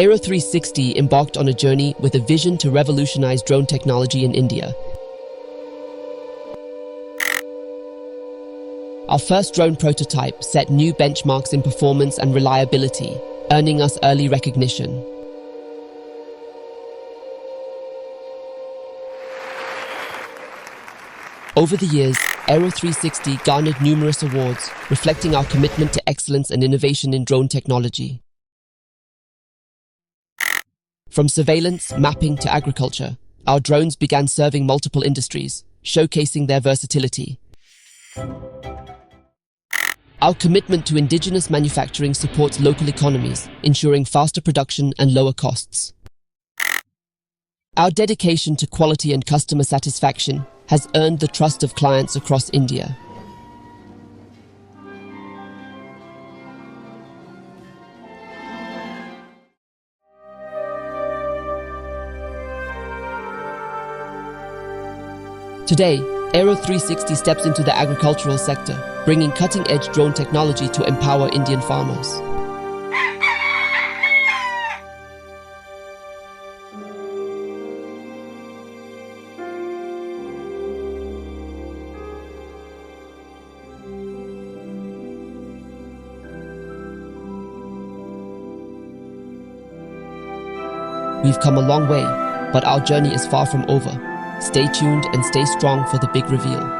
Aero360 embarked on a journey with a vision to revolutionize drone technology in India. Our first drone prototype set new benchmarks in performance and reliability, earning us early recognition. Over the years, Aero360 garnered numerous awards, reflecting our commitment to excellence and innovation in drone technology. From surveillance, mapping to agriculture, our drones began serving multiple industries, showcasing their versatility. Our commitment to indigenous manufacturing supports local economies, ensuring faster production and lower costs. Our dedication to quality and customer satisfaction has earned the trust of clients across India. Today, Aero360 steps into the agricultural sector, bringing cutting-edge drone technology to empower Indian farmers. We've come a long way, but our journey is far from over. Stay tuned and stay strong for the big reveal.